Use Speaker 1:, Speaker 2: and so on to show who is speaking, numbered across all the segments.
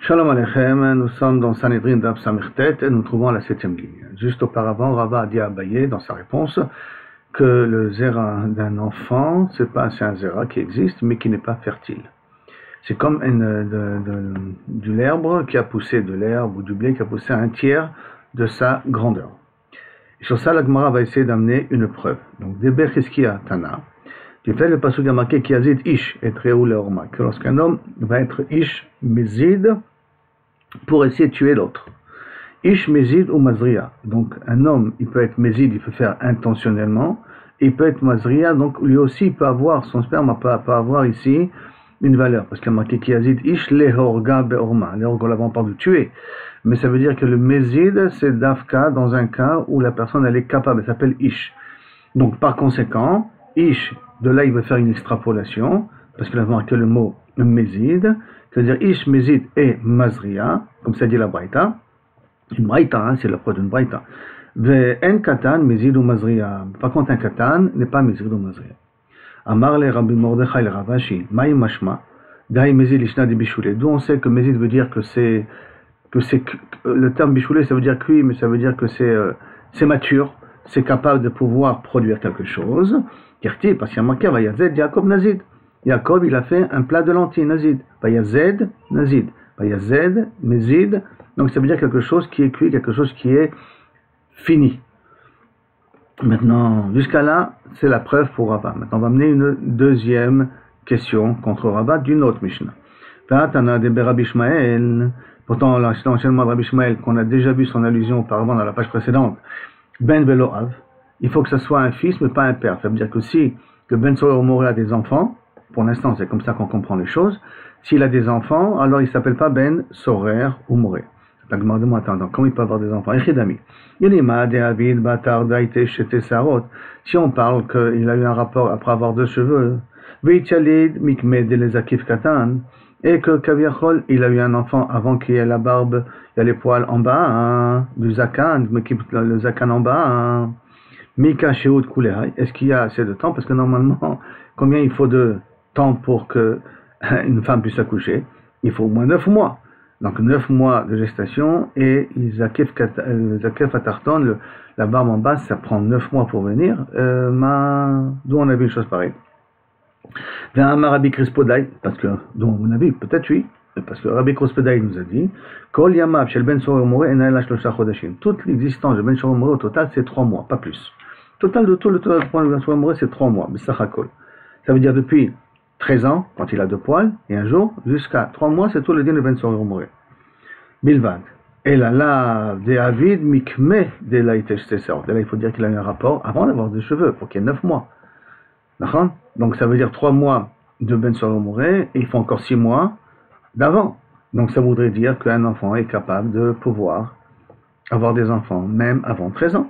Speaker 1: Shalom Aleichem, nous sommes dans Sanhedrin Daf Samichet et nous trouvons à la 7e ligne. Juste auparavant, Rava a dit à Abaye dans sa réponse que le zera d'un enfant, c'est un zera qui existe mais qui n'est pas fertile. C'est comme de l'herbe qui a poussé, de l'herbe ou du blé qui a poussé à un tiers de sa grandeur. Et sur ça, la Gemara va essayer d'amener une preuve. Donc, Deber Cheskia Tana, du fait le pasuk a marqué qui yazid ish et treu leorma, que lorsqu'un homme va être ish mezid pour essayer de tuer l'autre. Ish mezid ou mazria. Donc un homme, il peut être mezid, il peut faire intentionnellement, et il peut être mazria, donc lui aussi il peut avoir, son sperme peut avoir ici une valeur, parce qu'il a marqué qui yazid ish lehorga beorma. Lehorga, là on parle de tuer, mais ça veut dire que le mezid c'est dafka dans un cas où la personne elle est capable, elle s'appelle ish. Donc par conséquent, ish, de là il va faire une extrapolation, parce qu'il a marqué le mot mezid, c'est-à-dire ish, mezid et mazria, comme ça dit la braïta. Une braïta, hein, c'est la preuve d'une braïta. En katan, mezid ou mazria. Par contre, un katan n'est pas mezid ou mazria. Amar le Rabbi Mordechai le Ravashi, maï mashma, daï mezid lishna de bichoulé. D'où on sait que mezid veut dire que c'est le terme bichoulé, ça veut dire cuit, mais ça veut dire que c'est mature, c'est capable de pouvoir produire quelque chose. Kirti, parce qu'il y a marqué, vayazed Yaakov nazid. Yaakov, il a fait un plat de lentilles, nazid. Vayazed, nazid. Vayazed, mezid. Donc ça veut dire quelque chose qui est cuit, quelque chose qui est fini. Maintenant, jusqu'à là, c'est la preuve pour Rava. Maintenant, on va amener une deuxième question contre Rava d'une autre Mishnah. Tana de Rabbi Ishmael. Pourtant, l'enchaînement de Rabbi Ishmael, qu'on a déjà vu son allusion auparavant dans la page précédente, Ben Velo Av. Il faut que ce soit un fils, mais pas un père. Ça veut dire que si le Ben Sorer Moré a des enfants, pour l'instant, c'est comme ça qu'on comprend les choses. S'il a des enfants, alors il ne s'appelle pas Ben Sorer ou Moré. La Gemara demande, attends, comment il peut avoir des enfants? Si on parle qu'il a eu un rapport après avoir deux cheveux, et que Kaviachol, il a eu un enfant avant qu'il y ait la barbe, il y a les poils en bas, hein, du zakan, le zakan en bas, hein. Mika Sheout Kulehai, est-ce qu'il y a assez de temps? Parce que normalement, combien il faut de temps pour que une femme puisse accoucher? Il faut au moins 9 mois. Donc 9 mois de gestation et Zakef Atarton, la barbe en bas, ça prend 9 mois pour venir. D'où on a vu une chose pareille. D'un Rabbi Krispodai, parce que, dont on a vu, peut-être oui, parce que Rabbi Krispodai nous a dit Kol Yamav Shel Ben Sorer Moré Enayla Shlosha Chodashim. Toute l'existence de Ben Sorer Moré au total, c'est 3 mois, pas plus. Total de tout le total de poils de Ben Sorer Moré, c'est 3 mois. B'Sachakol. Ça veut dire depuis 13 ans, quand il a 2 poils, et un jour, jusqu'à 3 mois, c'est tout le din de Ben Sorer Moré. Bilvad. Et là, de Avid Mikme de Laïtesh Tesor. Là, il faut dire qu'il a eu un rapport avant d'avoir des cheveux, pour qu'il y ait 9 mois. D'accord? Donc ça veut dire 3 mois de Ben Sorer Moré, et il faut encore 6 mois d'avant. Donc ça voudrait dire qu'un enfant est capable de pouvoir avoir des enfants, même avant 13 ans.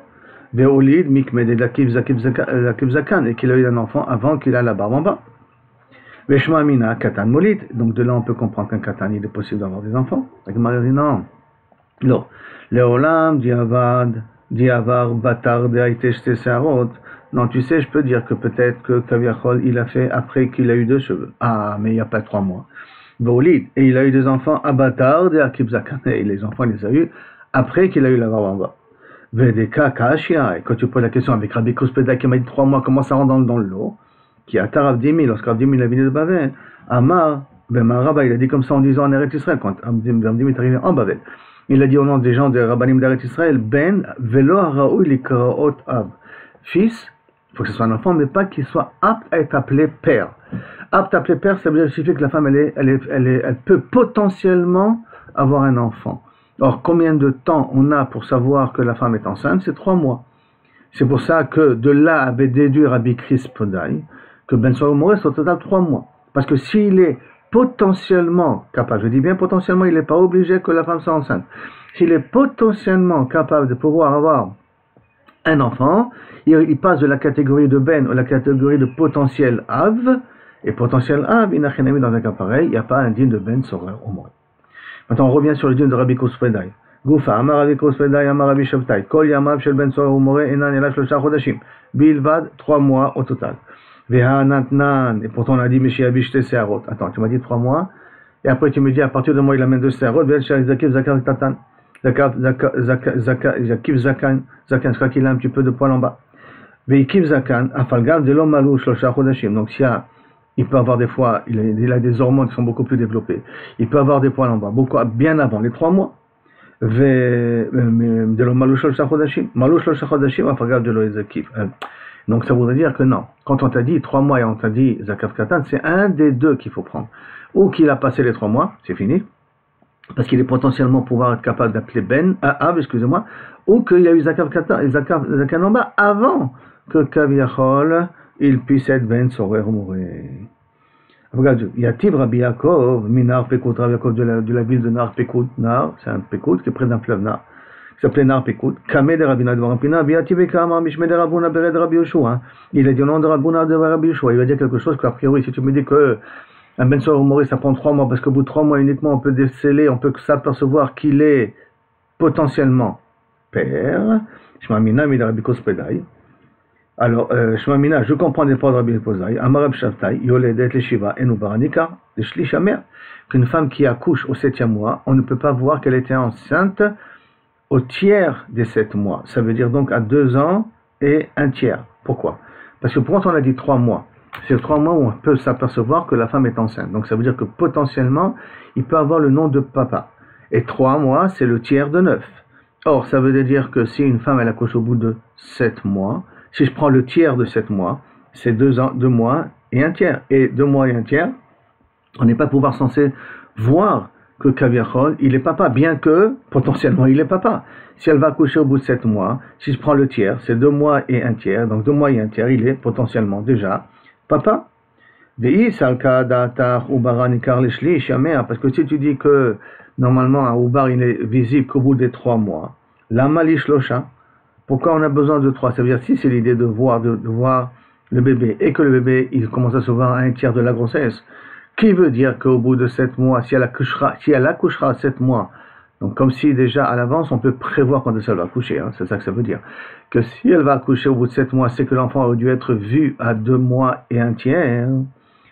Speaker 1: Veolid Mikme de Lakiv Zakan, et qu'il a eu un enfant avant qu'il a la barbe en bas. Veshma Amina Katan Molit, donc de là on peut comprendre qu'un Katan il est possible d'avoir des enfants. La Gemara dit non. Non. Leolam, Diavar, Batar, Deaitesh Tesarot. Non, tu sais, je peux dire que peut-être que Kaviachol il a fait après qu'il a eu 2 cheveux. Ah, mais il n'y a pas 3 mois. Veolid, et il a eu des enfants à Batar, Deakib Zakan, et les enfants il les a eu après qu'il a eu la barbe en bas. Vedeka Kashia, et quand tu poses la question avec Rabbi Kospeda qui m'a dit 3 mois, comment ça rentre dans le lot? Qui a Tar Avdimi, lorsque Avdimi est venu de Bavel, Amar, ben Maraba, il a dit comme ça en disant en Eretz Israël, quand Avdimi est arrivé en Bavel. Il a dit au nom des gens de Rabbanim d'Eretz Israël, Ben, Velo Haraou Likaraot Ab. Fils, il faut que ce soit un enfant, mais pas qu'il soit apte à être appelé père. Apte à appeler père, ça veut dire que la femme, elle peut potentiellement avoir un enfant. Or, combien de temps on a pour savoir que la femme est enceinte? C'est 3 mois. C'est pour ça que de là avait déduit Rabbi Krispodai que Ben Sorer Moré c'est au total 3 mois. Parce que s'il est potentiellement capable, je dis bien potentiellement, il n'est pas obligé que la femme soit enceinte. S'il est potentiellement capable de pouvoir avoir un enfant, il passe de la catégorie de Ben à la catégorie de potentiel Av, et potentiel Av, il n'a rien mis dans un cas pareil, il n'y a pas un din de Ben Sorer Moré. Maintenant on revient sur le din de Rabbi Krispodai. Goufa, Amar Rabbi Krispodai, Amar Rabbi Shabtai, Kol Yamav Shel Ben Sorer Moré Enan Ela Shlosha Chodashim. Bilvad, 3 mois au total. Et pourtant on a dit Meshiabish Tesearot. Attends, tu m'as dit 3 mois, et après tu me dis à partir du moment où il amène 2 serot, Zakif Zakan Tatan, Zakif Zakan, je crois qu'il a un petit peu de poil en bas. Veikif Zakan, Afalgam de l'homme malou Shlosha Chodashim. Donc il peut avoir des fois, il a des hormones qui sont beaucoup plus développées. Il peut avoir des poils en bas, bien avant les 3 mois. De l'homme malou Shlosha Chodashim. Malou Shlosha Chodashim, Afalgam de l'homme Zakif. Donc ça voudrait dire que non. Quand on t'a dit 3 mois et on t'a dit Zakat Katan, c'est un des deux qu'il faut prendre. Ou qu'il a passé les 3 mois, c'est fini, parce qu'il est potentiellement pouvoir être capable d'appeler Ben, excusez-moi, ou qu'il y a eu Zakat Katan et Zakat Namba avant que Kaviachol, il puisse être Ben Sorer Moré. Regarde, il y a Tiv Rabbi Yaakov, Minar Pekout, Rabbi Yaakov de la ville de Nar Pekout, Nar, c'est un Pekout qui est près d'un fleuve Nar. Qui s'appelait Nar Pekout, Kameh de Rabbi Nadvarampina, Biativekama, Mishme de Rabuna Bered Rabbi Yoshua. Il a dit au nom de Rabuna de Rabbi Yoshua. Il va dire quelque chose qu'a priori, si tu me dis que un Ben Sorer Moré, ça prend 3 mois, parce qu'au bout de 3 mois uniquement, on peut déceler, on peut s'apercevoir qu'il est potentiellement père. Shmamina, Mida Rabbi Kospedai. Alors, Shmamina, je comprends des paroles de Rabbi Kospedai. Amarab Shavtai, Yoledet Leshiva, Enubaranika, de Shlishamer. Qu'une femme qui accouche au 7e mois, on ne peut pas voir qu'elle était enceinte au tiers des 7 mois. Ça veut dire donc à 2 ans et un tiers. Pourquoi? Parce que quand on a dit 3 mois, c'est 3 mois où on peut s'apercevoir que la femme est enceinte. Donc ça veut dire que potentiellement, il peut avoir le nom de papa. Et 3 mois, c'est le tiers de 9. Or, ça veut dire que si une femme, elle accouche au bout de 7 mois, si je prends le tiers de 7 mois, c'est 2 mois et un tiers. Et 2 mois et un tiers, on n'est pas pouvoir censé voir que Kaviachol, il est papa, bien que potentiellement il est papa. Si elle va accoucher au bout de 7 mois, si je prends le tiers, c'est 2 mois et un tiers, donc 2 mois et un tiers, il est potentiellement déjà papa. Parce que si tu dis que normalement un oubar il est visible qu'au bout des 3 mois, la malish losha, pourquoi on a besoin de 3? Ça veut dire si c'est l'idée de voir le bébé et que le bébé il commence à se voir à un tiers de la grossesse, qui veut dire qu'au bout de 7 mois, si elle accouchera à 7 mois, donc comme si déjà à l'avance on peut prévoir quand elle va accoucher, hein, c'est ça que ça veut dire. Que si elle va accoucher au bout de 7 mois, c'est que l'enfant aurait dû être vu à 2 mois et un tiers.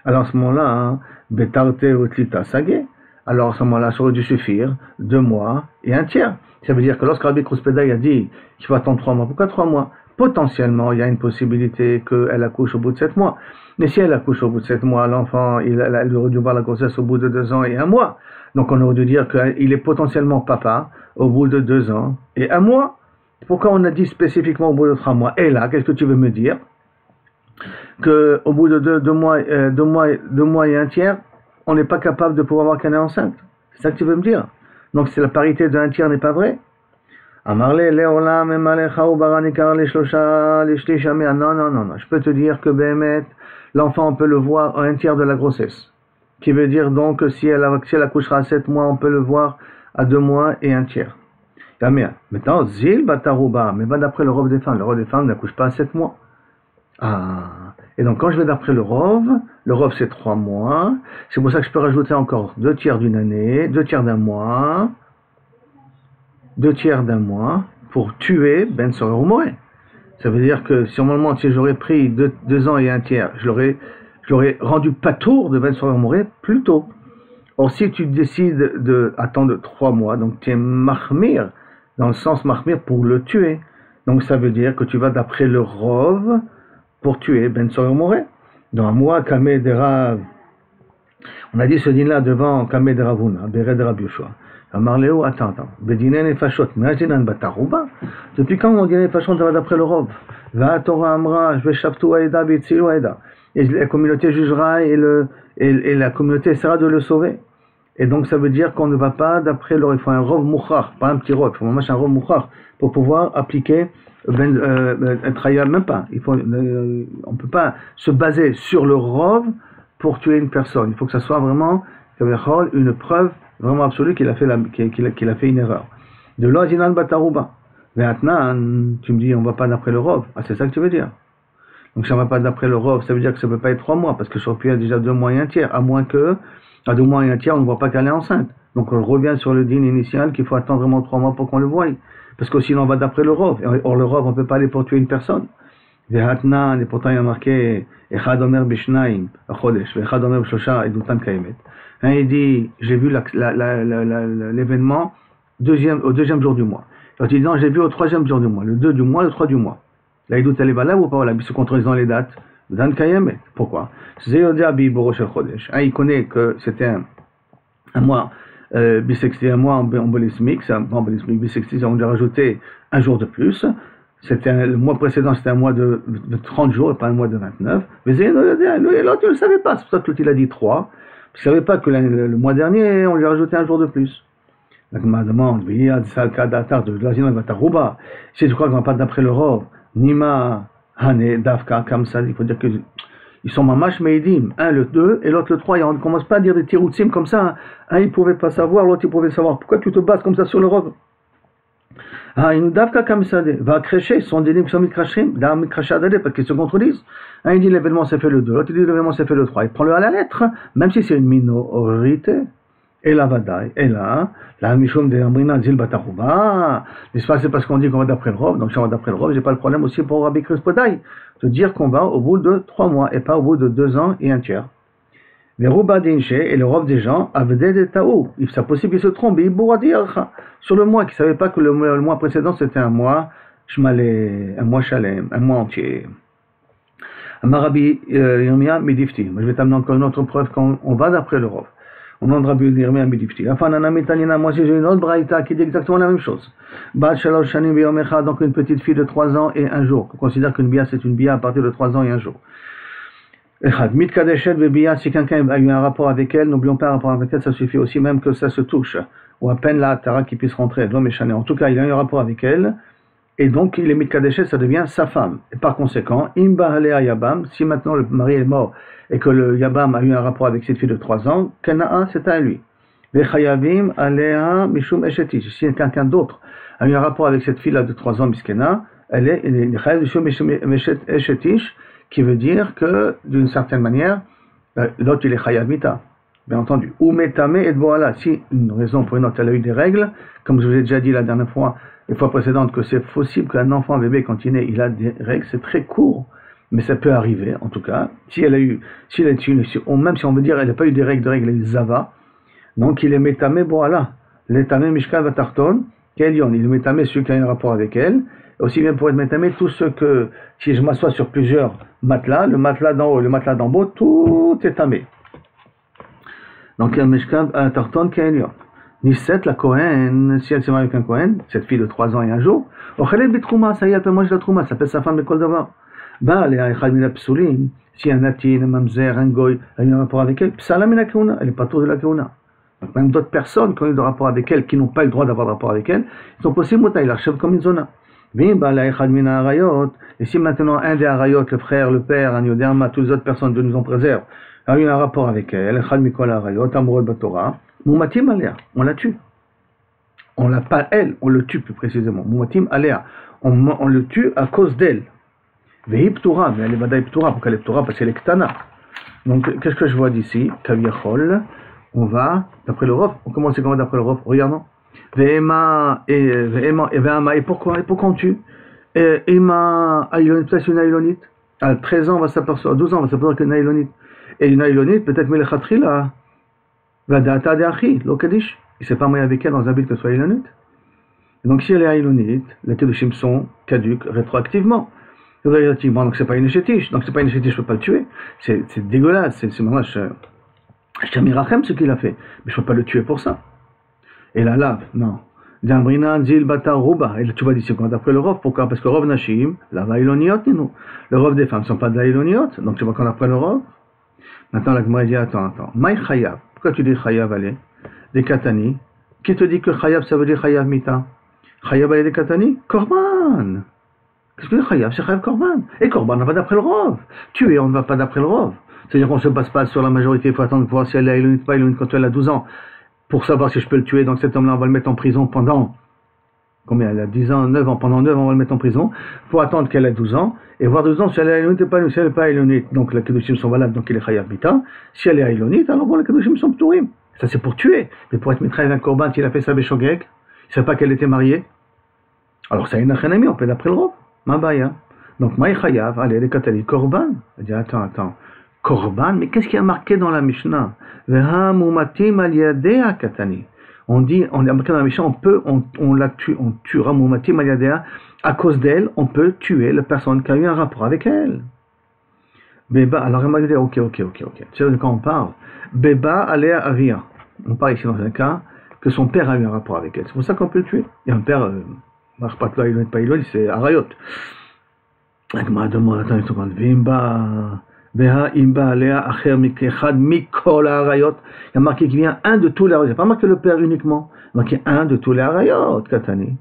Speaker 1: Alors à ce moment-là, Betarte Otlita Sagé, alors à ce moment-là, ça aurait dû suffire 2 mois et un tiers. Ça veut dire que lorsque Rabbi Kospedai a dit qu'il faut attendre 3 mois, pourquoi 3 mois? Potentiellement, il y a une possibilité qu'elle accouche au bout de 7 mois. Mais si elle accouche au bout de 7 mois, l'enfant, elle aurait dû voir la grossesse au bout de 2 ans et 1 mois. Donc on aurait dû dire qu'il est potentiellement papa au bout de 2 ans et 1 mois. Pourquoi on a dit spécifiquement au bout de 3 mois? Et là, qu'est-ce que tu veux me dire? Qu'au bout de 2 mois et un tiers, on n'est pas capable de pouvoir voir qu'elle est enceinte. C'est ça que tu veux me dire? Donc c'est la parité de 1 tiers n'est pas vrai? Non, je peux te dire que Béhémet, l'enfant on peut le voir à 1 tiers de la grossesse. Qui veut dire donc que si elle accouchera à 7 mois, on peut le voir à 2 mois et un tiers. Maintenant, Zil Batarouba, mais va d'après le Rov des femmes n'accouchent pas à 7 mois. Et donc quand je vais d'après le Rov c'est 3 mois, c'est pour ça que je peux rajouter encore 2 tiers d'une année, 2 tiers d'un mois, 2 tiers d'un mois, pour tuer Ben Sorer ou Moré. Ça veut dire que si normalement si j'aurais pris 2 ans et un tiers, je l'aurais rendu patour de Ben Sorer ou Moré plus tôt. Or si tu décides d'attendre 3 mois, donc tu es mahmir, dans le sens mahmir pour le tuer. Donc ça veut dire que tu vas d'après le Rov pour tuer Ben Sorer ou Moré. Dans un mois, Kameh de Rav, on a dit ce dîner-là devant Kameh de Ravuna, Bered de Rabbi Yoshua. Amarléo, attends. Bedinen et Fashot, Meajinan Batarouba. Depuis quand on dit les Fashot, ça va d'après le Rov? Va Torah Amra, je vais Shaftou Aïda, Bitsilu Aïda. Et la communauté jugera et la communauté essaiera de le sauver. Et donc ça veut dire qu'on ne va pas d'après le Rov. Il faut un Rov Mouchar, pas un petit Rov. Il faut vraiment un Rov Mouchar pour pouvoir appliquer un trial, même pas. On ne peut pas se baser sur le Rov pour tuer une personne. Il faut que ça soit vraiment une preuve vraiment absolue qu'il a fait une erreur. De l'Oazinan Batarouba. Maintenant, tu me dis on ne va pas d'après le Rov. C'est ça que tu veux dire. Donc si on ne va pas d'après le Rov, ça veut dire que ça ne peut pas être 3 mois, parce que sur Pierre déjà 2 mois et un tiers, à moins que à 2 mois et un tiers, on ne voit pas qu'elle est enceinte. Donc on revient sur le din initial qu'il faut attendre vraiment 3 mois pour qu'on le voie. Parce que sinon on va d'après le Rov. Or le Rov, on ne peut pas aller pour tuer une personne. Vehatnan, et pourtant il y a marqué Echad Omer Bishnaim, Chodesh, Echad Omer B'Shosha, Edutan Kaimet. Un, il dit, j'ai vu l'événement au deuxième jour du mois. L'autre, il dit, non, j'ai vu au troisième jour du mois, le 2 du mois, le 3 du mois. Là, il doute, elle est valable ou pas valable? Ils se contredisent dans les dates. Dan Kayemet. Pourquoi? Un, il connaît que c'était un mois bissextile, un mois embolismique, bissextile, on lui a rajouté un jour de plus. Le mois précédent, c'était un mois de 30 jours et pas un mois de 29. Mais l'autre, il ne le savait pas. C'est pour ça que l'autre, il a dit 3. Il ne savait pas que le mois dernier, on lui a rajouté un jour de plus. Donc, ma demande, si tu crois qu'on va pas d'après le Rov, Nima, Hane, Davka, comme ça, il faut dire que ils sont mamash meidim, un le 2 et l'autre le 3, et on ne commence pas à dire des tiroutsim comme ça, un il pouvait pas savoir, l'autre il pouvait savoir, pourquoi tu te bases comme ça sur le Rov? Ah, il nous davka comme ça, va crécher, ils sont des qui sont mikrashim, parce qu'ils se contredisent. Un il dit l'événement s'est fait le 2, l'autre il dit l'événement s'est fait le 3, il prend le à la lettre, même si c'est une minorité. Et là, Vadaï, et là, la Mishum de Amrina Zil Batarouba, n'est-ce pas, c'est parce qu'on dit qu'on va d'après le Rov, donc si on va d'après le Rov, j'ai pas le problème aussi pour Rabbi Krispodaï, de dire qu'on va au bout de 3 mois, et pas au bout de 2 ans et un tiers. Les Rouba Dinche et le Rov des gens, Avdé de Taou, c'est possible qu'ils se trompent, ils bourradirent sur le mois, qui ne savaient pas que le mois précédent c'était un mois, Shmalé, un mois Shalem, un mois entier. Amarabi Yirmia Midifti, je vais t'amener encore une autre preuve quand on va d'après le Rov. Au nom de Rabbi Yirmiyah Midifti. Enfin, moi j'ai une autre braïta qui dit exactement la même chose. Bat Shalosh Shanim B'Yom Echad, donc une petite fille de 3 ans et 1 jour. On considère qu'une bia c'est une bia à partir de 3 ans et 1 jour. Echad, Mitkadeshet B'Bia, si quelqu'un a eu un rapport avec elle, n'oublions pas un rapport avec elle, ça suffit aussi même que ça se touche. Ou à peine la Tara qui puisse rentrer, l'homme est chané. En tout cas, il a eu un rapport avec elle. Et donc, il est Mitkadeshet, ça devient sa femme. Et par conséquent, Imba Halea Yabam, si maintenant le mari est mort, et que le Yabam a eu un rapport avec cette fille de 3 ans, Kena'a, c'est à lui. Vechayavim alea mishum eshetish. Si quelqu'un d'autre a eu un rapport avec cette fille-là de 3 ans, Miskena, elle est mishum eshetish, qui veut dire que, d'une certaine manière, l'autre il est chayavita, bien entendu. Ou metame et boala. Si une raison pour une autre, elle a eu des règles, comme je vous ai déjà dit la dernière fois, les fois précédentes, que c'est possible qu'un enfant, un bébé, quand il naît, il a des règles, c'est très court. Mais ça peut arriver, en tout cas. Si elle a eu, même si on veut dire elle n'a pas eu des règles, elle a eu zava. Donc il est métamé, voilà. L'étamé mishka vatarton, kelion. Il est métamé celui qui a un rapport avec elle. Aussi bien pour être métamé, tout ce que, si je m'assois sur plusieurs matelas, le matelas d'en haut, le matelas d'en bas, tout est tamé. Donc mishka vatarton, kelion. Nisset, la Kohen, si elle s'est mariée avec un Kohen, cette fille de 3 ans et 1 jour, Ochelet bitrouma, ça y est, elle peut manger la trouma, ça s'appelle sa femme de kol davar. Si un natin, un mamzer, un goy a eu un rapport avec elle, elle n'est pas tour de la keuna. Donc même d'autres personnes qui ont eu des rapports avec elle, qui n'ont pas eu le droit d'avoir de rapport avec elle, ils sont possibles, ils l'archèvent comme une zona. Et si maintenant un des arayot, le frère, le père, un yoderma, toutes les autres personnes de nous en préservent, a eu un rapport avec elle, amoureux de Torah, Moumatim Aléa, on la tue. On l'a pas elle, on le tue plus précisément. Moumatim Aléa, on le tue à cause d'elle. Vehiptura, mais elle est badaï ptura, pourquoi elle est ptura? Parce qu'elle est ktana. Donc, qu'est-ce que je vois d'ici? Kaviachol, on va, d'après le Rov, on commence comment d'après le Rov? Regardons. Vehema, et pourquoi? Et pourquoi on tue? Ema, peut-être une aïlonite. À 13 ans, on va s'apercevoir, à 12 ans, on va s'apercevoir qu'une aïlonite. Et une aïlonite, peut-être Melechatri, Vadata de Achi, l'Okadish. Il ne s'est pas marié avec elle dans un but que ce soit aïlonite. Donc, si elle est aïlonite, les Kedushim sont caduques rétroactivement. Donc c'est pas une échétiche, donc c'est pas une échétiche, je peux pas le tuer. C'est dégueulasse, c'est vraiment, je tiens mirachem ce qu'il a fait, mais je peux pas le tuer pour ça. Et la lave, non. D'Amrina Zil Bata Ruba, et tu vas dire c'est quoi d'après le Rov, pourquoi? Parce que Rov Nashim, la Vailoniot, nous. Le Rov des femmes ne sont pas de Vailoniot, donc tu vois qu'on après le Rov. Maintenant la Gemara dit attends. Maï Chayav, pourquoi tu dis Chayav allez? Des Katani. Qui te dit que Chayav ça veut dire Chayav Mita? Chayav allez des Katani? Korban. Qu'est-ce que c'est Chayav? C'est Chayav Korban. Et Korban, on va d'après le Rov. Tuer, on ne va pas d'après le Rov. C'est-à-dire qu'on ne se base pas sur la majorité, il faut attendre pour voir si elle est Elonite, pas Elonite quand elle a 12 ans, pour savoir si je peux le tuer. Donc cet homme-là, on va le mettre en prison pendant, combien elle a 10 ans, 9 ans, pendant 9 ans, on va le mettre en prison, pour attendre qu'elle ait 12 ans, et voir 12 ans si elle est Elonite ou pas, si elle n'est pas Elonite. Donc les Kedushim sont valables, donc il est Chayav Bita. Si elle est Elonite, alors bon, les Kedushim sont Ptourim. Ça c'est pour tuer. Mais pour être mitraille d'un Korban, s'il a fait ça Béchogeg, il ne savait pas qu'elle était mariée. Alors ça a une achénémie, on peut d'après le Rov. Mabaya. Donc, Maï Chayav, allez, les Katali, Korban. Elle dit, attends. Korban, mais qu'est-ce qui a marqué dans la Mishnah? Veha mumatim al yadea katani. On dit, on a marqué dans la Mishnah, on la tue, on tuera mumatim al yadea, à cause d'elle, on peut tuer la personne qui a eu un rapport avec elle. Beba, alors elle m'a dit, ok. Tu sais de quoi on parle? Beba alea avia. On parle ici dans un cas que son père a eu un rapport avec elle. C'est pour ça qu'on peut le tuer. Et un père, pas Ilon, c'est Arayot. La Gemara demande, attends une seconde, Beha imba alea acher mikechad mikol Arayot. Il y a marqué qu'il vient un de tous les Arayot. Il n'y a pas marqué le père uniquement. Il y a marqué un de tous les Arayot, Katani.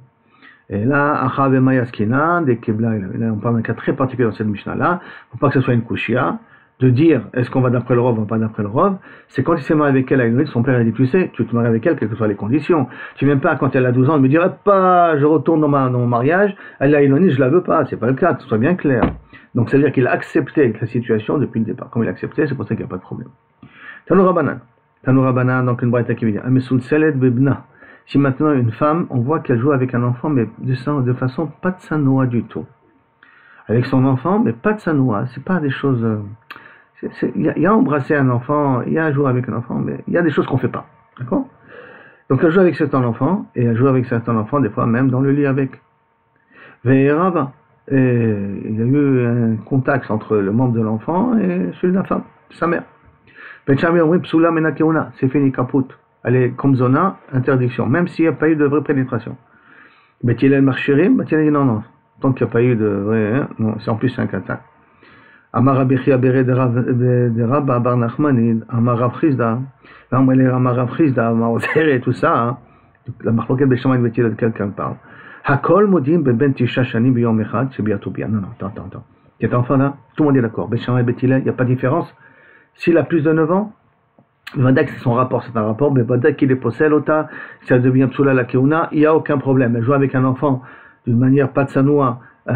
Speaker 1: Et là, Achav et Mayaskina, des Kebla, on parle d'un cas très particulier dans cette Mishnah-là. Il ne faut pas que ce soit une kushia. De dire, est-ce qu'on va d'après le Rov ou pas d'après le Rov, c'est quand il s'est marié avec elle à une son père a dit, tu sais, tu te maries avec elle, quelles que soient les conditions. Tu ne viens pas quand elle a 12 ans, de me dire, pas, je retourne dans mon mariage, elle a Iloni, je la veux pas, c'est pas le cas, que ce soit bien clair. Donc, ça veut dire qu'il a accepté la situation depuis le départ. Comme il a accepté, c'est pour ça qu'il n'y a pas de problème. Tanoura Banan, donc une braïta qui veut dire, Amesul Seled Bebna. Si maintenant une femme, on voit qu'elle joue avec un enfant, mais de façon pas de sanoa du tout. Avec son enfant, mais pas de sanoa, c'est pas des choses. Il y a embrasser un enfant, il y a jouer avec un enfant, mais il y a des choses qu'on ne fait pas. D'accord? Donc elle joue avec certains enfants, et elle joue avec certains enfants, des fois même dans le lit avec. Ve'erava. Et il y a eu un contact entre le membre de l'enfant et celui de la femme, sa mère. C'est fini, kaput. Elle est comme zona, interdiction, même s'il n'y a pas eu de vraie pénétration. Betilel marchirim, dit non. Tant qu'il n'y a pas eu de vrai, non, c'est en plus un kata. Amar Rabbi Chia Beret de Rabba Bar Nachmanid, Amar Rav Chizda, Amar Rav Chizda, Amar Ozer et tout ça, la marloquette de Shammai Betil de quelqu'un parle. Hakol modim beben tisha shanim biyom echad, c'est bientôt bien. Non, attends. Cet enfant-là, tout le monde est d'accord. Beshamai Betil, il n'y a pas de différence. S'il a plus de 9 ans, Vadak c'est son rapport, c'est un rapport, mais Vadak qu'il est possède l'ota, ça devient psoula la keuna, il n'y a aucun problème. Elle joue avec un enfant d'une manière pas de sanoua, quand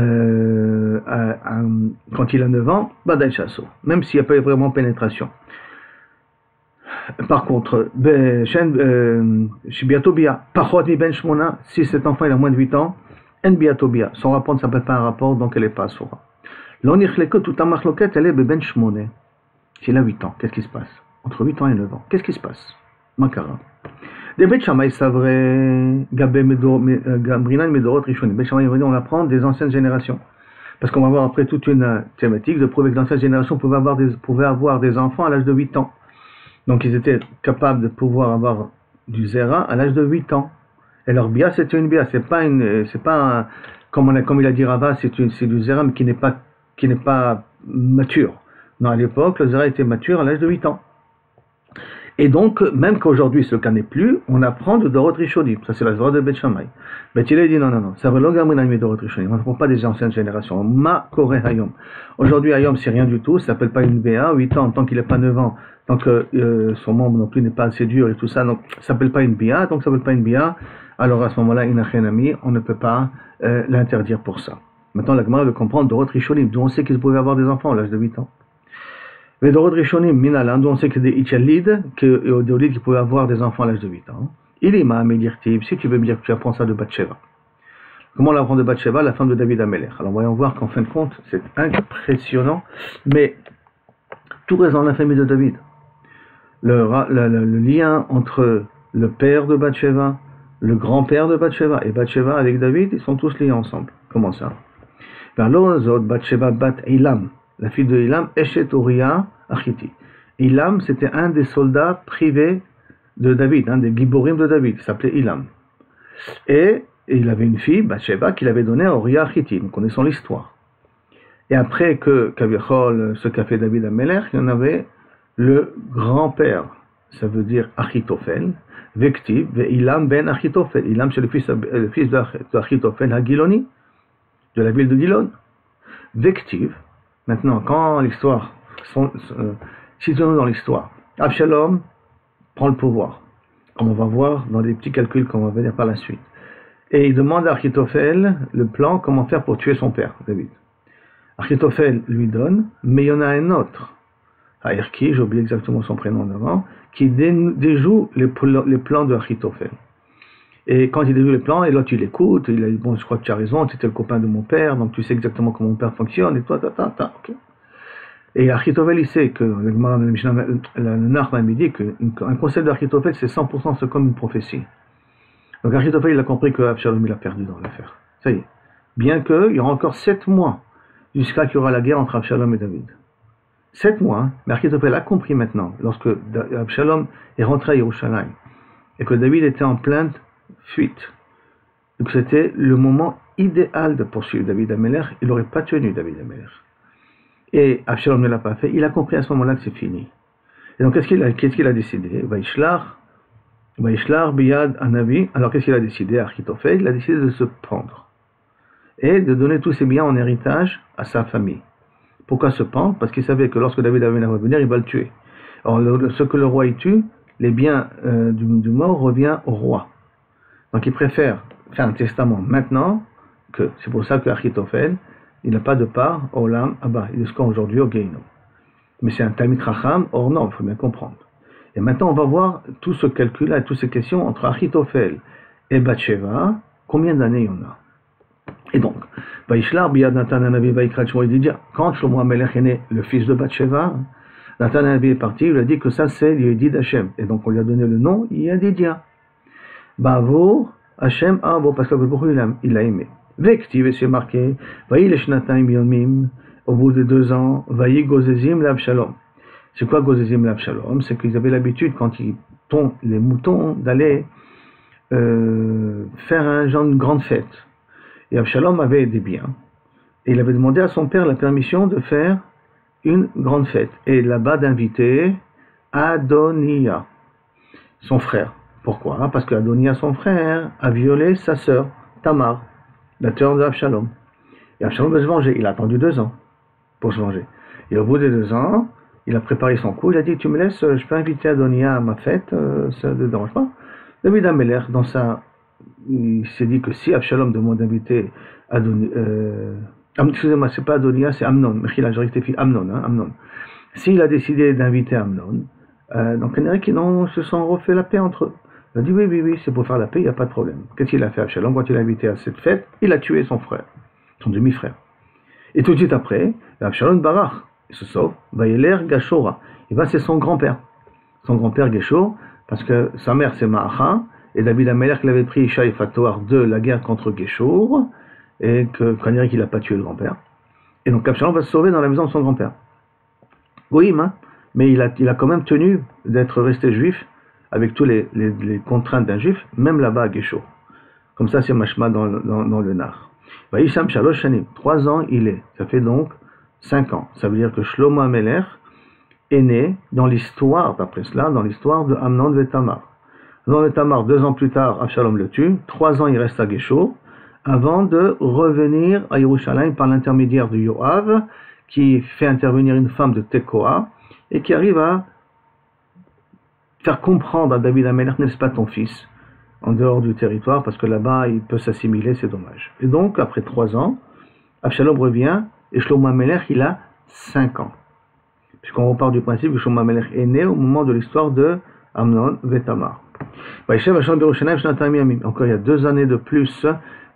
Speaker 1: il a 9 ans, Badai Chasso, même s'il n'y a pas vraiment pénétration. Par contre, Biatobia, Pachot mi ben shmona, si cet enfant il a moins de 8 ans, En Biatobia, son rapport ne s'appelle pas un rapport, donc elle n'est pas soura. L'onichleko tout un machloket, elle est ben shmone. S'il a 8 ans, qu'est-ce qui se passe? Entre 8 ans et 9 ans, qu'est-ce qui se passe? Makara. Des Bet Shammai savraient Gabrinan Medorot Rishonim. Bet Shammai, on apprend des anciennes générations. Parce qu'on va voir après toute une thématique de prouver que l'ancienne génération pouvait avoir des enfants à l'âge de 8 ans. Donc ils étaient capables de pouvoir avoir du zera à l'âge de 8 ans. Et leur bia, c'était une bia. C'est pas comme il a dit Rava, c'est du zera, mais qui n'est pas mature. Non, à l'époque, le zera était mature à l'âge de 8 ans. Et donc, même qu'aujourd'hui ce cas n'est plus, on apprend de Dorot Rishonim. Ça, c'est la Zora de Bet Shammai. Bet Hillel dit non. Ça veut l'ogamrinami Dorot Rishonim. On n'apprend pas des anciennes générations. Ma Kore Hayom. Aujourd'hui, Hayom, c'est rien du tout. Ça s'appelle pas une BA. 8 ans, tant qu'il n'est pas 9 ans, tant que son membre non plus n'est pas assez dur et tout ça. Donc, ça s'appelle pas une BA. Donc, ça s'appelle pas une BA. Alors, à ce moment-là, Inachenami, on ne peut pas l'interdire pour ça. Maintenant, la Gemara veut comprendre Dorot Rishonim. D'où on sait qu'ils pouvaient avoir des enfants à l'âge de 8 ans. Mais Dorot Rishonim, Minalan, d'où on sait que des Itchalid, des qui pouvaient avoir des enfants à l'âge de 8 ans. Il est ma Medirtib, si tu veux me dire que tu apprends ça de Bathsheba. Comment on l'apprend de Bathsheba, la femme de David Amelech? Alors voyons voir qu'en fin de compte, c'est impressionnant, mais tout reste dans la famille de David. Le lien entre le père de Bathsheba, le grand-père de Bathsheba et Bathsheba avec David, ils sont tous liés ensemble. Comment ça? Vers l'Ozot, Bathsheba bat Ilam. La fille de Ilam, Eshet Uriah Achiti. Ilam, c'était un des soldats privés de David, un des Giborim de David, qui s'appelait Ilam. Et il avait une fille, Bathsheba, qu'il avait donnée à Uriah Achiti. Nous connaissons l'histoire. Et après que Kavichol, ce qu'a fait David Amelech, il y en avait le grand-père, ça veut dire Achitophel, Vektiv, Ilam ben Achitophel. Ilam, c'est le fils d'Achitophel, Hagiloni, de la ville de Gilon. Vektiv. Maintenant, quand l'histoire, situons-nous dans l'histoire, Absalom prend le pouvoir, comme on va voir dans des petits calculs qu'on va venir par la suite. Et il demande à Achitophel le plan, comment faire pour tuer son père, David. Achitophel lui donne, mais il y en a un autre, Aerki, j'ai oublié exactement son prénom d'avant, qui déjoue les plans de Achitophel. Et quand il déjoue les plans, et l'autre il écoute, il a dit, bon, je crois que tu as raison, tu étais le copain de mon père, donc tu sais exactement comment mon père fonctionne, et toi, ok. Et Achitophel, il sait que, le Nachman dit qu'un conseil d'Achitophel, c'est 100% c'est comme une prophétie. Donc Achitophel, il a compris que Absalom, il a perdu dans l'affaire. Ça y est. Bien qu'il y aura encore 7 mois jusqu'à qu'il y aura la guerre entre Absalom et David. 7 mois, hein, mais Achitophel a compris maintenant, lorsque Absalom est rentré à Yerushalayim, et que David était en pleine fuite. Donc c'était le moment idéal de poursuivre David Amelech. Il n'aurait pas tenu David Amelech. Et Absalom ne l'a pas fait. Il a compris à ce moment-là que c'est fini. Et donc qu'est-ce qu'il a décidé? Vaishlar biyad anavi. Alors qu'est-ce qu'il a décidé? Achitophel, il a décidé de se pendre et de donner tous ses biens en héritage à sa famille. Pourquoi se pendre? Parce qu'il savait que lorsque David Amelech va venir, il va le tuer. Alors ce que le roi y tue, les biens du mort revient au roi. Donc il préfère faire un testament maintenant, que c'est pour ça que Achitophel, il n'a pas de part au Olam Abba, il est ce aujourd'hui au Gehinom. Mais c'est un Talmid Chacham, or non, il faut bien comprendre. Et maintenant on va voir tout ce calcul-là et toutes ces questions entre Achitophel et Bathsheba, combien d'années il y en a. Et donc, Vaishlar biyad Natan Hanavi vaikrat Shmo Yedidia, quand Shlomo HaMelech est né, le fils de Bathsheba, Natan Hanavi est parti, il lui a dit que ça c'est Yedid Hashem, et donc on lui a donné le nom Yedidia. Bavo Hashem Avo, parce que pourquoi il a aimé. Vektiv, et c'est marqué, Vaï le Shnataim Yomim, au bout de 2 ans, Vaï Gozezim l'Abshalom. C'est quoi Gozezim l'Abshalom? C'est qu'ils avaient l'habitude, quand ils tondent les moutons, d'aller faire un genre de grande fête. Et Abshalom avait des biens. Et il avait demandé à son père la permission de faire une grande fête. Et là-bas d'inviter Adonia, son frère. Pourquoi? Parce qu'Adonia, son frère, a violé sa sœur, Tamar, la sœur d'Abshalom. Et Abshalom veut se venger. Il a attendu 2 ans pour se venger. Et au bout des 2 ans, il a préparé son coup. Il a dit, tu me laisses, je peux inviter Adonia à ma fête, ça ne te dérange pas. David Amelech, dans sa... il s'est dit que si Abshalom demande d'inviter Adonia... excusez-moi, c'est pas Adonia, c'est Amnon. Mechila, j'ai rectifié Amnon, hein, Amnon. S'il a décidé d'inviter Amnon, donc il y en a qui se sont refait la paix entre eux. Il a dit oui, c'est pour faire la paix, il n'y a pas de problème. Qu'est-ce qu'il a fait Abshalom quand il a invité à cette fête? Il a tué son frère, son demi-frère. Et tout de suite après, Abshalom barach, il se sauve, Vayeler Gashora. Et ben c'est son grand-père Geshur, parce que sa mère c'est Maacha, et David Amelech l'avait pris Isha et Fatoar de la guerre contre Geshur, et qu'on dirait qu'il n'a pas tué le grand-père. Et donc Abshalom va se sauver dans la maison de son grand-père. Goïm, hein, mais il a quand même tenu d'être resté juif, avec tous les contraintes d'un juif, même là-bas à Geshur. Comme ça, c'est Mashma dans le Nar. Vaïsham Shalosh Shanim, 3 ans il est, ça fait donc 5 ans. Ça veut dire que Shlomo HaMelech est né dans l'histoire, d'après cela, dans l'histoire de Amnon et Tamar. Amnon et Tamar, 2 ans plus tard, Abshalom le tue, 3 ans il reste à Geshur, avant de revenir à Yerushalayim par l'intermédiaire de Yoav, qui fait intervenir une femme de Tekoa, et qui arrive à faire comprendre à David Amelech, n'est-ce pas ton fils, en dehors du territoire, parce que là-bas, il peut s'assimiler, c'est dommage. Et donc, après 3 ans, Abshalom revient, et Shlomo HaMelech, il a 5 ans. Puisqu'on repart du principe que Shlomo HaMelech est né au moment de l'histoire de Amnon et Tamar. Encore il y a 2 années de plus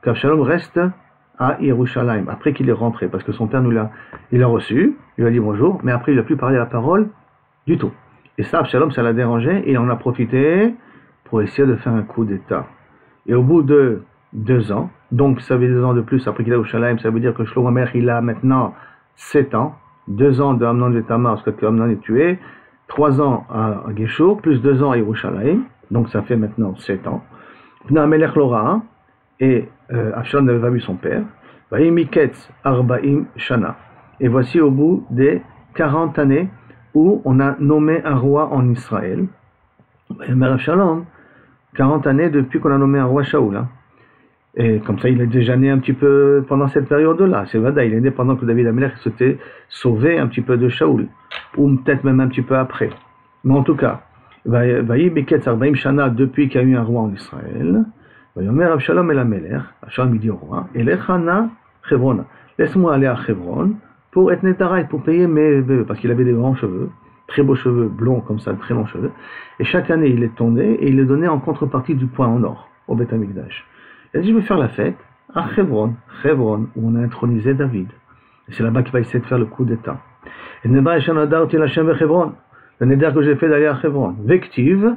Speaker 1: qu'Abshalom reste à Yerushalayim, après qu'il est rentré, parce que son père il l'a reçu, il lui a dit bonjour, mais après il n'a plus parlé la parole du tout. Et ça, Abshalom, ça l'a dérangé, et il en a profité pour essayer de faire un coup d'État. Et au bout de 2 ans, donc ça fait 2 ans de plus après qu'il est à Yerushalayim, ça veut dire que Shlomo HaMelech, il a maintenant 7 ans, 2 ans de Amnon et Tamar, parce que Amnon est tué, 3 ans à Geshur, plus 2 ans à Yerushalayim, donc ça fait maintenant 7 ans. Pna HaMelech l'aura, et Abshalom n'avait pas vu son père. Vayimiketz Arbaim Shana. Et voici au bout des 40 années où on a nommé un roi en Israël. Abshalom, 40 années depuis qu'on a nommé un roi Shaoul. Hein. Et comme ça, il est déjà né un petit peu pendant cette période-là. C'est vrai, il est né pendant que David Amelech s'était sauvé un petit peu de Shaoul. Ou peut-être même un petit peu après. Mais en tout cas, Vayimiketz Arbaim Shana, depuis qu'il y a eu un roi en Israël. Abshalom el Amelech, Abshalom dit au roi, Elechana Chevrona, laisse-moi aller à Chevron pour être Netarai, pour payer mes vœux, parce qu'il avait des grands cheveux, très beaux cheveux, blonds comme ça, très longs cheveux, et chaque année il les tondait et il les donnait en contrepartie du point en or au Beth Amikdash. Il a dit je vais faire la fête à Chevron, où on a intronisé David. Et c'est là-bas qu'il va essayer de faire le coup d'État. Et Nedra Eshan Adarti Lachem Vechevron, le Neder que j'ai fait d'aller à Hebron. Vective,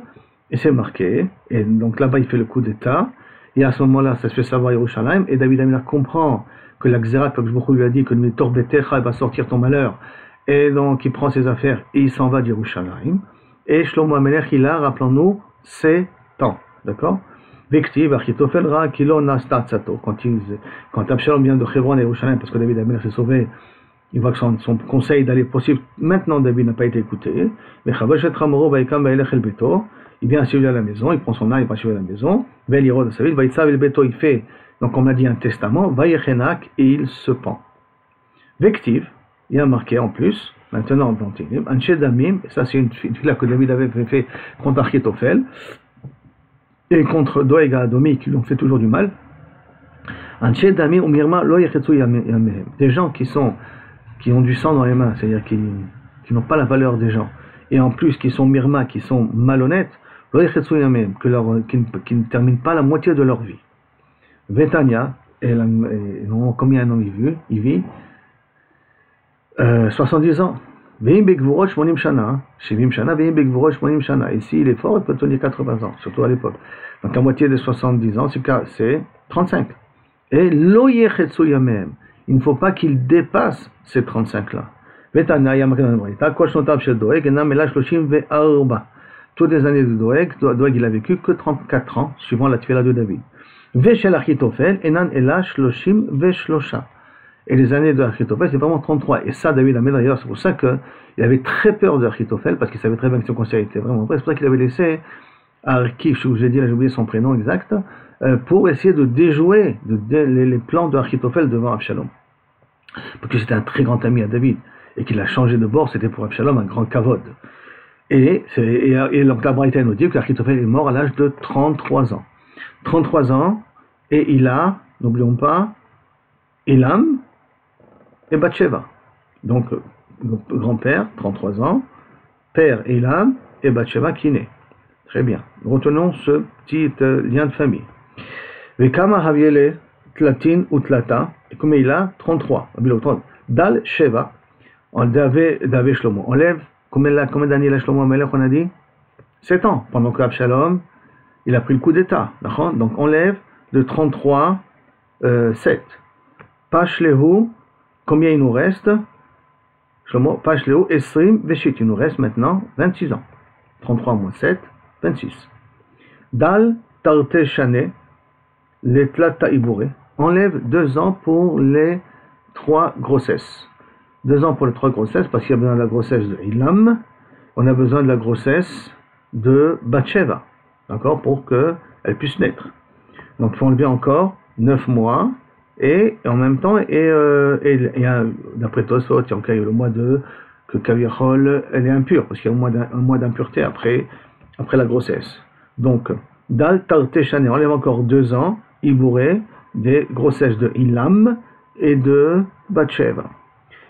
Speaker 1: et c'est marqué, et donc là-bas il fait le coup d'état, et à ce moment-là ça se fait savoir à Yerushalayim, et David Amelach comprend que la Xéra, comme je lui a dit, que le Torbetecha va sortir ton malheur, et donc il prend ses affaires et il s'en va d'Yerushalayim. Et Shlomo Amelech, il a, rappelons-nous, 7 ans, d'accord? Vective, Achitophel Ra, Kilo Nasta Tzato, quand Absalom vient de Hebron à Yerushalayim, parce que David Amelech s'est sauvé, il voit que son conseil d'aller possible, maintenant David n'a pas été écouté, mais Chavashet Ramoro Vaikam Baelech El Beto, il vient à celui à la maison, il prend son âme, il va à la maison, Velirod à sa ville, Vaitzav El Beto, il fait, donc on a dit un testament, Vayechenak, et il se pend. Vective, il y a marqué en plus, maintenant dans Télim, Anshe Damim, ça c'est une fila que David avait fait contre Achitophel, et contre Doeg à Adomi, qui lui ont fait toujours du mal. Anshe Damim ou Mirma Lo Yechetsu Yamehem, des gens qui ont du sang dans les mains, c'est-à-dire qui n'ont pas la valeur des gens, et en plus qui sont mirma, qui sont malhonnêtes, Lo Yechetsu Yamehem, qui ne terminent pas la moitié de leur vie. Vetania, combien un homme il vit 70 ans. Veim Begvurot Shmonim Shana, Shivim Shana, Veim Begvurot Shmonim Shana. Et s'il est fort, il peut tenir 80 ans, surtout à l'époque. Donc la moitié de 70 ans, c'est 35. Et Lo Yechetsu Yamehem, il ne faut pas qu'il dépasse ces 35-là. Vetania, Yamakan Braïta, Koshnotab Shel Doeg, Enam Elash Loshim Ve'arba. Toutes les années de Doeg, il a vécu que 34 ans, suivant la Tfila de David. Veshel Achitophel, Enan Elash Loshim Veshlosha. Et les années de Achitophel, c'est vraiment 33. Et ça, David Amelach, d'ailleurs, c'est pour ça qu'il avait très peur de Achitophel, parce qu'il savait très bien que son conseil était vraiment vrai. C'est pour ça qu'il avait laissé à Arki, je vous ai dit, là j'ai oublié son prénom exact, pour essayer de déjouer les plans de Achitophel devant Absalom. Parce que c'était un très grand ami à David, et qu'il a changé de bord, c'était pour Absalom un grand kavod. Et donc la Braïta nous dit qu'Achitophel est mort à l'âge de 33 ans. 33 ans, et il a, n'oublions pas, Elam et Bathsheba. Donc, grand-père, 33 ans, père Elam et Bathsheba qui naît. Très bien. Retenons ce petit lien de famille. Vekama Haviele Tlatin ou Tlata, et comme il a 33, Dal Sheva, Davé Shlomo. On lève, combien d'années il a Shlomo Amelech, on a dit 7 ans, pendant que Absalom, il a pris le coup d'état. Donc on lève de 33, 7. Pashlehu, combien il nous reste? Shlomo, Pashlehu, Esrim, Veshit, il nous reste maintenant 26 ans. 33 moins 7, 26. Dal, Tarte Shane, les Tlata Ibouré, enlève 2 ans pour les 3 grossesses. 2 ans pour les 3 grossesses, parce qu'il y a besoin de la grossesse de Ilam, on a besoin de la grossesse de Bathsheba, d'accord, pour qu'elle puisse naître. Donc il faut enlever encore 9 mois, et en même temps, d'après Tosfot, il y a le mois que Kaviachol, elle est impure, parce qu'il y a un mois d'impureté après la grossesse. Donc, Dal Tarte Shane, on enlève encore 2 ans, Ibouré, des grossesses de Ilam et de Bathsheba.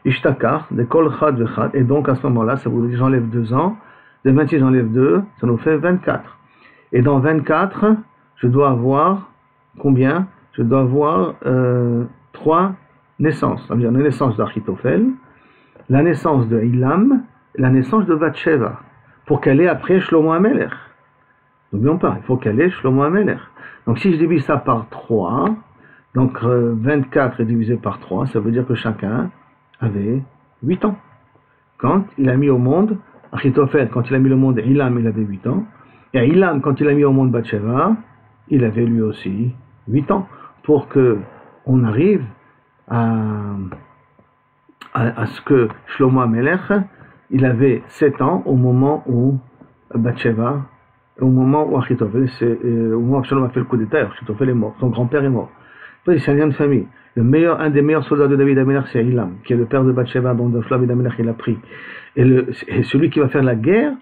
Speaker 1: Ishtakar, de Kol Chad Vechad, et donc à ce moment-là, ça vous dit j'enlève 2 ans, de 26 j'enlève 2, ça nous fait 24. Et dans 24, je dois avoir combien? Je dois avoir 3 naissances. Ça veut dire la naissance d'Achitophel, la naissance de Ilam, et la naissance de Bathsheba, pour qu'elle ait après Shlomo Amelech. N'oublions pas, il faut qu'elle ait Shlomo Amelech. Donc si je divise ça par 3, donc 24 est divisé par 3, ça veut dire que chacun avait 8 ans. Quand il a mis au monde, Achitophel, quand il a mis au monde Ilam, il avait 8 ans. Et Ilam, quand il a mis au monde Bathsheba, il avait lui aussi 8 ans. Pour qu'on arrive à ce que Shlomo Amelech, il avait 7 ans au moment où Bathsheba, au moment où Achitophel, au moment où Absalom a fait le coup d'état, Achitophel est mort, son grand-père est mort. C'est un lien de famille. Un des meilleurs soldats de David Amelech, c'est Ilam, qui est le père de Bathsheba, dont David Amelech il a pris. Et celui qui va faire la guerre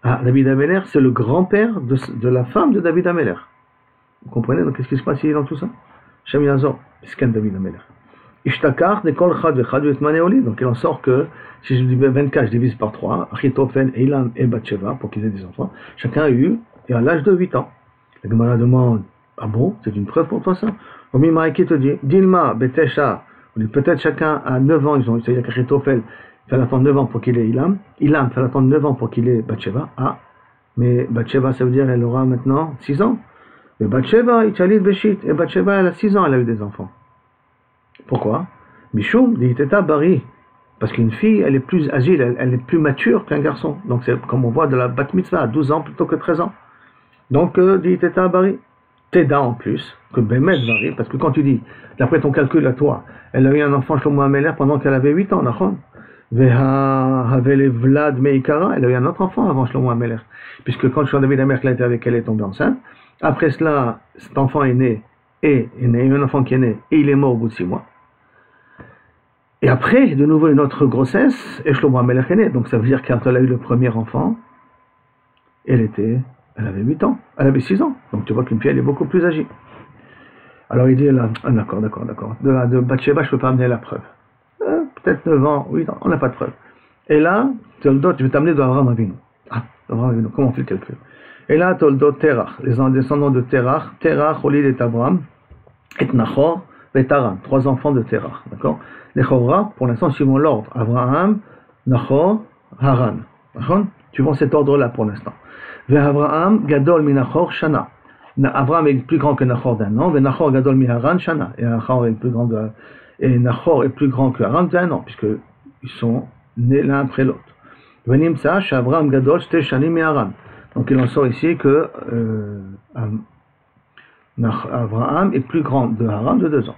Speaker 1: à David Amelech, c'est le grand-père de la femme de David Amelech. Vous comprenez? Donc qu'est-ce qui se passe ici dans tout ça? Shem Yazor, Iskan David Amelech. Ishtakar de Kol Chad Vechad Vetmaneoli. Donc il en sort que si je dis 24, je divise par 3, Achitophel, Ilam et Bathsheba, pour qu'ils aient des enfants, chacun a eu, et à l'âge de 8 ans. La Gemara demande, ah bon, c'est une preuve pour toi ça? Omi Maïki te dit, Dilma, Betesha, peut-être chacun à 9 ans, c'est-à-dire qu'Achitophel, il fallait attendre 9 ans pour qu'il ait Ilam. Ilam, il fallait attendre 9 ans pour qu'il ait Bathsheba. Ah, mais Bathsheba, ça veut dire qu'elle aura maintenant 6 ans. Mais Bathsheba, Itchalit Beshit. Et Bathsheba, elle a 6 ans, elle a eu des enfants. Pourquoi? Mishum, Diteta Bari. Parce qu'une fille, elle est plus agile, elle est plus mature qu'un garçon. Donc c'est comme on voit de la Bat Mitzvah, à 12 ans plutôt que 13 ans. Donc, Diteta Bari. Teda en plus, que Bemet Bari. Parce que quand tu dis, d'après ton calcul à toi, elle a eu un enfant Shlomo HaMelech pendant qu'elle avait 8 ans, Nachon. Veha Vlad Meikara, elle a eu un autre enfant avant Shlomo HaMelech. Puisque quand David HaMelech était avec elle, elle est tombée enceinte. Après cela, cet enfant est né, et il y a eu un enfant qui est né, et il est mort au bout de 6 mois. Et après, de nouveau, une autre grossesse, et Shlomo HaMelech est né. Donc ça veut dire quand elle a eu le premier enfant, elle avait 8 ans, elle avait 6 ans. Donc tu vois qu'une fille, elle est beaucoup plus âgée. Alors il dit là, d'accord. De Bathsheba, je ne peux pas amener la preuve. Peut-être 9 ans, 8 ans, on n'a pas de preuve. Et là, Toldot, je vais t'amener d'Abraham Avinu. Ah, Abraham Avinu, comment on fait le calcul? Et là, Toldot, Terach, les descendants de Terach, Terach, Olid et Abraham, et Nachor, et Taran, 3 enfants de Terach, d'accord? Les Chorra, pour l'instant, suivant l'ordre, Abraham, Nachor, Haran, d'accord? Suivant cet ordre-là pour l'instant. Ve Abraham, Gadol, Minachor, Shana. Abraham est plus grand que Nachor d'un an, Ve Nachor, Gadol, Miharan, Shana. Et Nachor est plus grand et Nachor est plus grand que Haran d'un an, puisqu'ils sont nés l'un après l'autre. Venim Tsash, Abraham, Gadol, Shte, Shani, Miharan. Donc il en sort ici que Abraham est plus grand de Haran de 2 ans.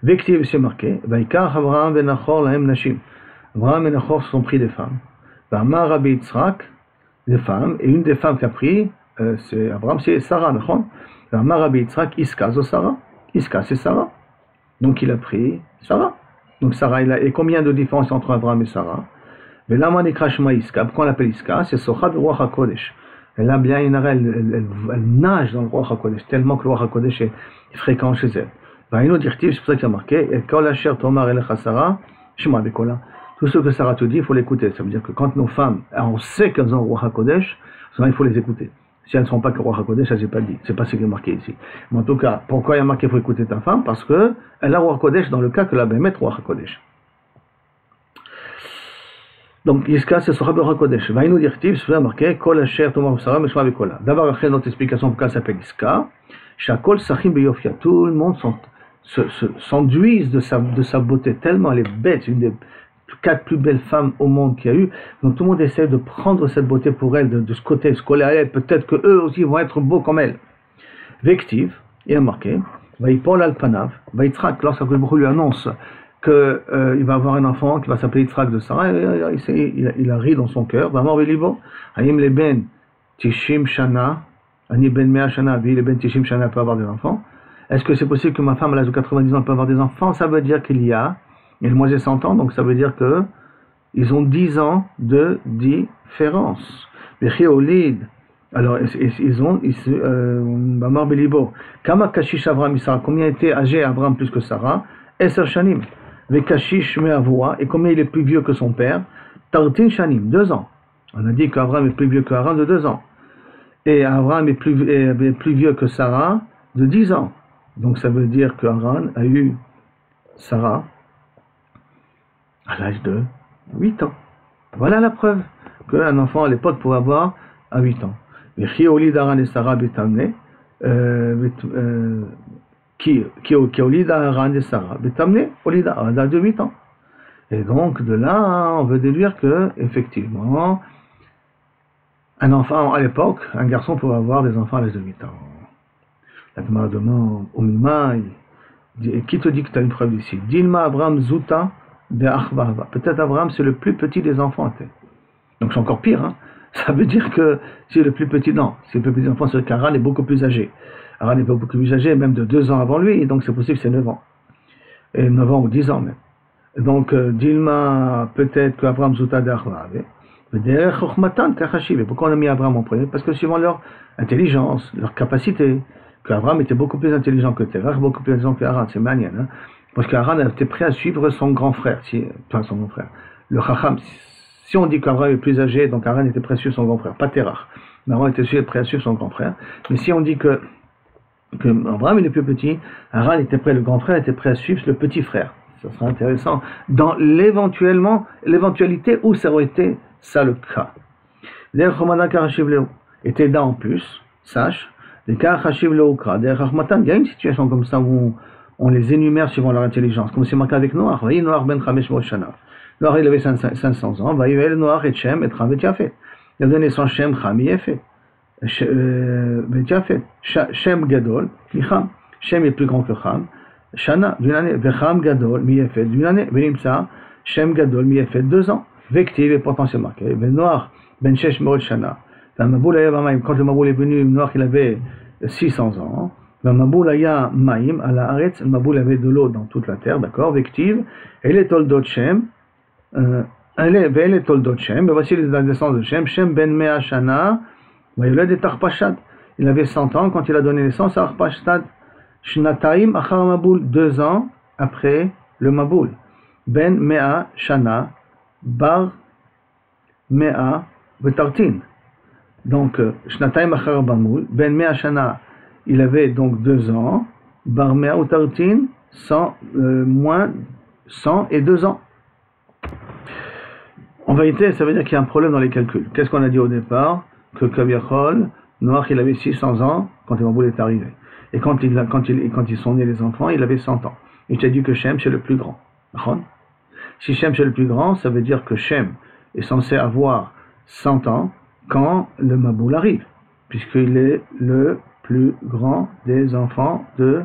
Speaker 1: Vektiv, c'est marqué, Vaikar Abraham et Nachor lahem nashim. Abraham et Nachor se sont pris des femmes. Vamar Rabbi Yitzhak, des femmes, et une des femmes qui a pris, c'est Abraham, c'est Sarah, Nachor. Vamar Rabbi Yitzhak, Iska, zo Sarah. Iska, c'est Sarah. Donc il a pris Sarah. Donc Sarah, et combien de différence entre Abraham et Sarah? Mais là, pourquoi on l'appelle Iska? C'est Socha de Ruach HaKodesh. Elle a bien elle nage dans le Ruach HaKodesh, tellement que le Ruach HaKodesh est fréquent chez elle. C'est pour ça qu'il a marqué, tout ce que Sarah te dit, il faut l'écouter. Ça veut dire que quand nos femmes, on sait qu'elles ont le Ruach HaKodesh, il faut les écouter. Si elles ne sont pas que le Ruach HaKodesh, elles n'ont pas dit. C'est pas ce qui est marqué ici. Mais en tout cas, pourquoi il y a marqué qu'il faut écouter ta femme? Parce qu'elle a le Ruach HaKodesh dans le cas que la Bémet Ruach HaKodesh. Donc, Yiska, c'est Socha Ruach HaKodesh. Vaïnou dirtiv, c'est marqué, Kol Asher Tomar Sarah, Meshma Bekola. D'abord, après notre explication pourquoi elle s'appelle Yiska, Shakol Sachim Beyofia. Tout le monde s'enduise de sa beauté, tellement elle est belle. C'est une des 4 plus belles femmes au monde qu'il y a eu. Donc, tout le monde essaie de prendre cette beauté pour elle, de ce côté, se coller à elle. Peut-être qu'eux aussi vont être beaux comme elle. Vektiv, il a marqué, Vaïpol Alpanav, Vaïtrak, lorsqu'il lui annonce qu'il va avoir un enfant qui va s'appeler Yitzhak de Sarah, il a ri dans son cœur. Vamor Belibo, Hayim Leben Tishim Shana, Ani Ben Mea Shana, lui Leben Tishim Shana peut avoir des enfants. Est-ce que c'est possible que ma femme à l'âge de 90 ans peut avoir des enfants? Ça veut dire qu'il y a, et moi j'ai 100 ans, donc ça veut dire que ils ont 10 ans de différence. Olid, alors ils ont, Vamor Belibo, Kama Kashish Avraham Sarah, combien était âgé Abraham plus que Sarah? Eser Shanim. Vekashish Me'avoua, et combien il est plus vieux que son père? Tartin Shanim, 2 ans. On a dit qu'Abraham est plus vieux qu'Haran de 2 ans. Et Abraham est plus vieux que Sarah de 10 ans. Donc ça veut dire qu'Haran a eu Sarah à l'âge de 8 ans. Voilà la preuve qu'un enfant à l'époque pouvait avoir à 8 ans. Vechioli d'Haran et Sarah betamne. Qui Olida Haran et Sarah, Betamne, Olida, à l'âge de 8 ans. Et donc, de là, on veut déduire que, effectivement, un enfant, à l'époque, un garçon pouvait avoir des enfants à l'âge de 8 ans. La Gemara demande, Omima, qui te dit que tu as une preuve ici? Dilma Abraham Zuta de Achvahava. Peut-être Abraham, c'est le plus petit des enfants. Donc, c'est encore pire, hein. Ça veut dire que c'est le plus petit, non, c'est le plus petit enfant, c'est qu'Haran est beaucoup plus âgé. Haran est beaucoup plus âgé, même de 2 ans avant lui, donc c'est possible que c'est 9 ans. Et 9 ans ou 10 ans même. Donc, Dilma, peut-être qu'Abraham Zouta d'Achvahava. Pourquoi on a mis Abraham en premier? Parce que suivant leur intelligence, leur capacité, qu'Abraham était beaucoup plus intelligent que Terach, beaucoup plus intelligent que Haran, c'est manière, hein? Parce qu'Haran était prêt à suivre son grand frère, enfin son grand frère. Le Chacham, si on dit qu'Abraham est plus âgé, donc Haran était prêt à suivre son grand frère, pas Terach. Mais Haran était prêt à suivre son grand frère. Mais si on dit que Abraham est le plus petit, Haran était prêt, le grand frère était prêt à suivre le petit frère. ça sera intéressant, dans l'éventualité où ça aurait été ça le cas. Derech Ramadan Karashiv Leo. Et Teda en plus, sache, les Karashiv Leo Kra. Derech Ramadan, il y a une situation comme ça où on les énumère suivant leur intelligence, comme c'est marqué avec Noach. Voyez, Noach ben Chamesh Moshana. Noach, il avait 500 ans. Voyez, Noach et Shem et Travet Yafet. Il a donné son Shem, Cham, Yafet. Yafet. Shem Gadol, Micham. Shem est plus grand que Cham. Shana, d'une année. Vecham Gadol, Miyafet, d'une année. Venimsa, Shem Gadol, Miyafet, 2 ans. Vektiv est potentiel marqué. Noach, ben Shesh Morod Shana. Quand le Maboul est venu, Noach, il avait 600 ans. Maboul aya maim à la Haaretz, le Maboul avait de l'eau dans toute la terre, d'accord, Vektiv, et les Toldot Shem, les Toldot Shem, voici la descendance de Shem, Shem ben Mea Shana, Vayoled et Arpachad, il avait 100 ans quand il a donné naissance à Arpachad, Shnataim achar Maboul, 2 ans après le Maboul, Ben Mea Shana, Bar Mea Betartin, donc Shnataim achar Maboul, Ben Mea Shana, il avait donc 2 ans, Barmea ou Tartin, moins 100 et 2 ans. En vérité, ça veut dire qu'il y a un problème dans les calculs. Qu'est-ce qu'on a dit au départ? Que Kaviachol, Noach, il avait 600 ans quand le Maboul est arrivé. Et quand ils sont nés les enfants, il avait 100 ans. Et tu as dit que Shem, c'est le plus grand. Si Shem, c'est le plus grand, ça veut dire que Shem est censé avoir 100 ans quand le Maboul arrive, puisqu'il est le plus grand des enfants de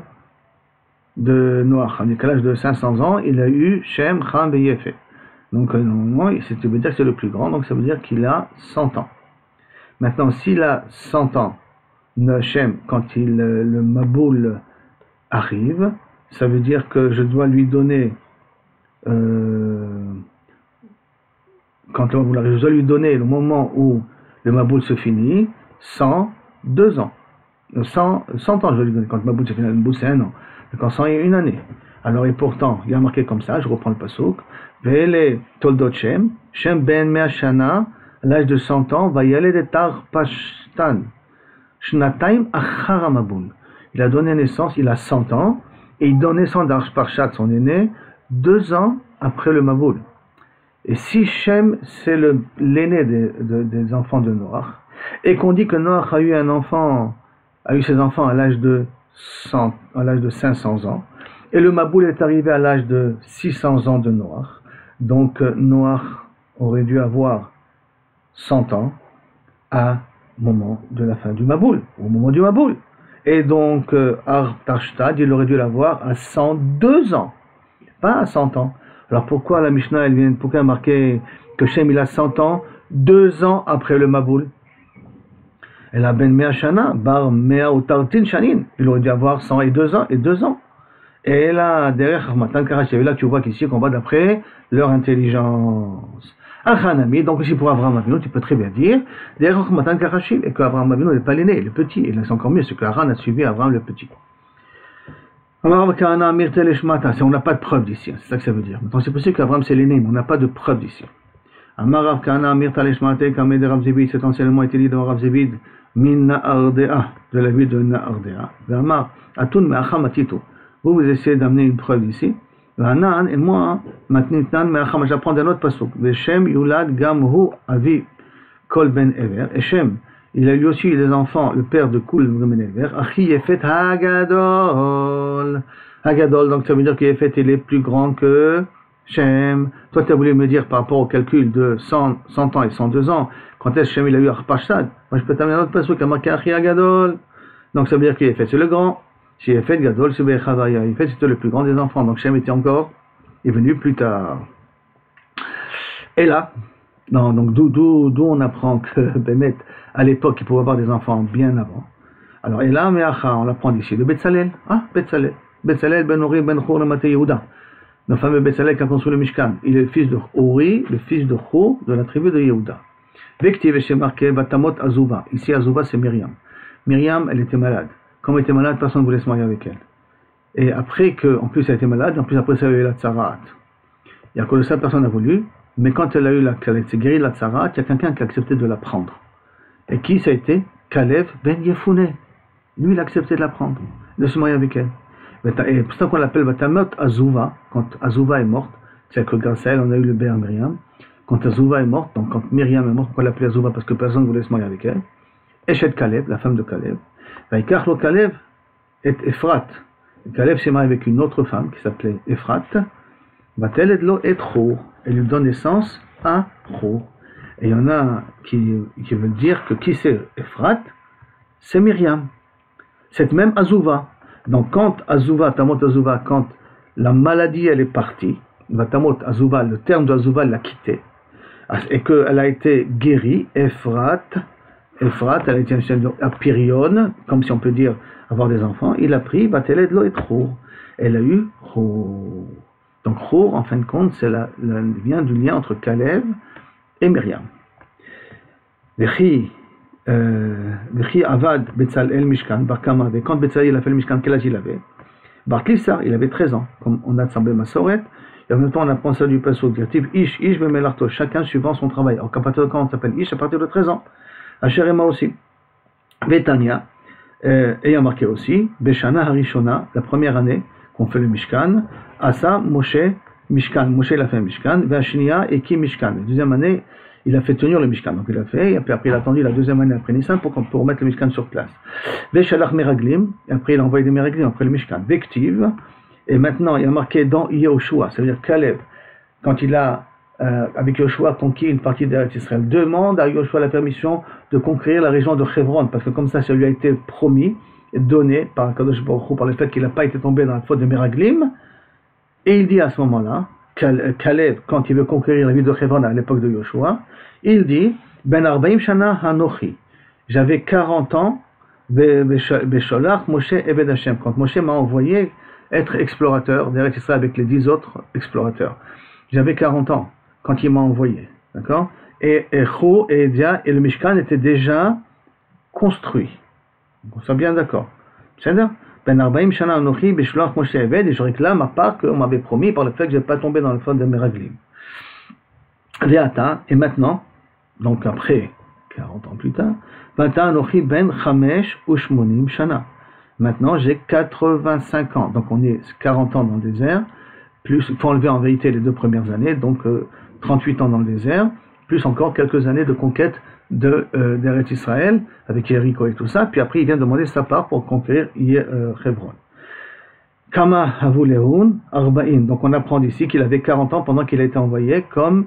Speaker 1: Noach. À l'âge de 500 ans, il a eu Shem, Cham et Yefet. Donc, normalement, ça veut dire que c'est le plus grand, donc ça veut dire qu'il a 100 ans. Maintenant, s'il a 100 ans, Shem, quand le Maboul arrive, ça veut dire que je dois lui donner, quand le Maboul arrive, je dois lui donner, le moment où le Maboul se finit, 102 ans. 100 ans, je vais lui donner. Quand le Maboul se finit, le Maboul c'est 1 an. Quand 100 est 1 année. Alors, et pourtant, il y a marqué comme ça, je reprends le pasouk. Ve'ele toldot Shem, Shem ben mea shana, à l'âge de 100 ans, va y aller de tar pashtan. Shnataim achar Maboul. Il a donné naissance, il a 100 ans, et il donne naissance d'Arpachad, son aîné, 2 ans après le Maboul. Et si Shem, c'est l'aîné des enfants de Noach, et qu'on dit que Noach a eu ses enfants à l'âge de 500 ans, et le Maboul est arrivé à l'âge de 600 ans de Noach, donc Noach aurait dû avoir 100 ans au moment de la fin du Maboul, au moment du Maboul. Et donc Arpachad, il aurait dû l'avoir à 102 ans, pas à 100 ans. Alors pourquoi la Mishnah, pourquoi marqué que Shem il a 100 ans, 2 ans après le Maboul? Elle a ben mea shana, bar mea ou tartin shanin. Il aurait dû avoir 100 et 2 ans, Et là, derrière Matan Karashiv, là tu vois qu'ici qu'on va d'après leur intelligence. Achanami, donc ici pour Abraham Avinu, tu peux très bien dire, derrière Matan Karashiv, et qu'Abraham Avinu n'est pas l'aîné, le petit. Et là c'est encore mieux, c'est que Haran a suivi Abraham le petit. Alors, on n'a pas de preuve d'ici, c'est ça que ça veut dire. Maintenant c'est possible qu'Abraham c'est l'aîné, mais on n'a pas de preuve d'ici. Amar Kana Mirta Leshmate Kameh Rav Zebid, cet enseignement a été dit dans Rav Zebid, Min Naardea, de la ville de Naardea. Amar, Atun Meacham Atito. Vous essayez d'amener une preuve ici. Hanan, et moi, Matnitnan Meacham, j'apprends d'un autre pasuk. Veshem Yulad Gamhu Avi Kol Ben Ever. Et Shem, il a lui aussi eu des enfants, le père de Kol Ben Ever. Achi Yefet Hagadol. Hagadol, donc ça veut dire que Yefet il est plus grand que Shem. Toi, tu as voulu me dire par rapport au calcul de 100 ans et 102 ans, quand est-ce que Shem il a eu Arpachad? Moi, je peux t'amener un autre passage qui a marqué Achi Hagadol. Donc ça veut dire que Yefet c'est le grand. Si Yefet Gadol, c'est Bechavaya. Yefet c'était le plus grand des enfants. Donc Shem est venu plus tard. Et là, non, donc d'où on apprend que Bémet, à l'époque, il pouvait avoir des enfants bien avant. Alors, et là, Meacha, on l'apprend d'ici, de Betzalel. Betzalel. Betzalel ben Uri ben Chur Mate Yehuda. Le fameux Betzalel qui a construit le Mishkan. Il est le fils de Uri, le fils de Chur, de la tribu de Yehuda. Vektiv, c'est marqué Batamot Azuva. Ici, Azuva, c'est Myriam. Myriam, elle était malade. Comme elle était malade, personne ne voulait se marier avec elle. Et après en plus elle était malade, en plus après ça elle a eu la tsarat. Et à cause de ça, personne n'a voulu. Mais quand elle s'est guérie de la tsarat, il y a quelqu'un qui a accepté de la prendre. Et qui ça a été? Kalev ben Yefouné. Lui, il a accepté de la prendre, de se marier avec elle. Et pour ça qu'on l'appelle Vatamot Azuva, quand Azuva est morte, c'est que grâce à elle, on a eu le Béa Myriam. Quand Azuva est morte, donc quand Myriam est morte, pourquoi l'appelle Azuva? Parce que personne ne voulait se marier avec elle. Eshet Kalev, la femme de Kalev. Vaikach lo Kalev et Ephrat. Kalev s'est marié avec une autre femme qui s'appelait Ephrat. Va-t-elle être et Chour. Elle lui donne naissance à Chour. Et il y en a qui veulent dire que qui c'est Ephrat? C'est Myriam. Cette même Azuva. Donc quand Azuva, Tamot Azuva, quand la maladie elle est partie, Tamot Azuva, le terme de Azuva l'a quitté, et qu'elle a été guérie, Ephrat, elle a été à Pirion, comme si on peut dire avoir des enfants, il a pris Bateled Lo et Chour. Elle a eu Chour. Donc Chour, en fin de compte, c'est vient du lien entre Kalev et Myriam. Vechi Avad Betzalel Mishkan, Barkama, quand Betzalel a fait le Mishkan, quel âge il avait? Barklissar, il avait 13 ans, comme on a semblé Masoret, et en même temps on apprend ça du Pasuk, Ish Bemelarto, chacun suivant son travail. Alors, à partir de quand on s'appelle Ish? À partir de 13 ans. Asherema aussi. Betania, ayant marqué aussi, Beshana Harishona, la première année qu'on fait le Mishkan, Asa Moshe Mishkan, Moshe il a fait un Mishkan, Vashnia et Ki Mishkan. La deuxième année, il a fait tenir le Mishkan. Donc il a fait, et après il a attendu la deuxième année après Nissan pour mettre le Mishkan sur place. Veshalach Meraglim, et après il a envoyé des Meraglim après le Mishkan. Vektiv, et maintenant il a marqué dans Yehoshua, ça veut dire Caleb, quand il a avec Yoshua conquis une partie d'Eretz Israël, demande à Yoshua la permission de conquérir la région de Hebron, parce que comme ça lui a été promis et donné par Kadosh Baruch Hu, par le fait qu'il n'a pas été tombé dans la faute de Meraglim. Et il dit à ce moment-là, Caleb, quand il veut conquérir la ville de Hebron à l'époque de Yoshua, il dit, Ben Arbaim Shana Hanochi, j'avais 40 ans, Besholach Moshe Eved Hashem, quand Moshe m'a envoyé être explorateur d'Eretz Israël avec les 10 autres explorateurs. J'avais 40 ans quand il m'a envoyé, d'accord? Et Chou et Edia et le Mishkan étaient déjà construits. On soit bien d'accord. C'est-à-dire, Ben Arbaim Shana Anochi Besholach Moshe Eved, et je réclame à part qu'on m'avait promis par le fait que je n'ai pas tombé dans le fond de Meraglim. Veata, et maintenant, donc après 40 ans plus tard, Vata Anochi Ben Chamesh Ushmonim Shana. Maintenant j'ai 85 ans, donc on est 40 ans dans le désert, plus, il faut enlever en vérité les 2 premières années, donc 38 ans dans le désert, plus encore quelques années de conquête d'Eretz Israël, avec Jéricho et tout ça, puis après il vient demander sa part pour conquérir Hebron. Kama Havuleun Arba'in, donc on apprend d'ici qu'il avait 40 ans pendant qu'il a été envoyé comme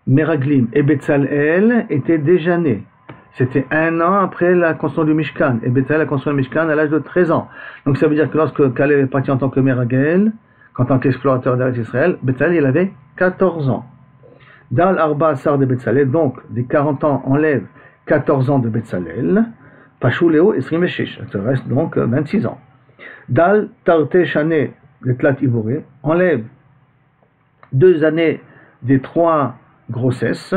Speaker 1: Meraglim, et Betzalel était déjà né. C'était 1 an après la construction du Mishkan, et Betzalel a construit le Mishkan à l'âge de 13 ans. Donc ça veut dire que lorsque Caleb est parti en tant que Meragel, en tant qu'explorateur d'Eretz Israël, Betzalel il avait 14 ans. Dal Arba Asar de Betzalel, donc des 40 ans enlève 14 ans de Betzalel, Pashou Leo Esrim Eshish, ça reste donc 26 ans. Dal Tarte Shane de Tlat Ivoré, enlève 2 années des 3 grossesses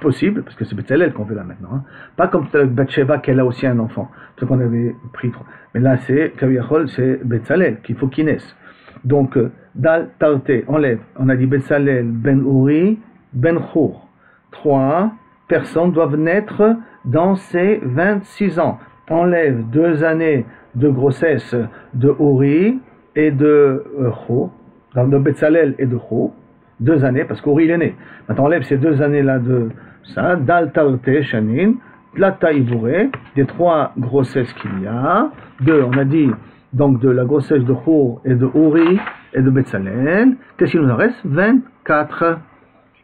Speaker 1: possibles, parce que c'est Betzalel qu'on veut là maintenant, hein. Pas comme Bathsheba qu'elle a aussi un enfant, parce qu'on avait pris 3. Mais là c'est Kaviachol, c'est Betzalel qu'il faut qu'il naisse. Donc, Dal Tarte, enlève, on a dit Betzalel, Ben Uri, Ben Chour. 3 personnes doivent naître dans ces 26 ans. Enlève 2 années de grossesse de Uri et de Chour, de Betzalel et de Chour. 2 années, parce qu'Uri il est né. Maintenant, enlève ces 2 années-là de ça, Dal Tarte, Shanin, Tlata Ivouré, des 3 grossesses qu'il y a. 2, on a dit, donc de la grossesse de Chour et de Uri et de Betzalel, qu'est-ce qu'il nous en reste? 24.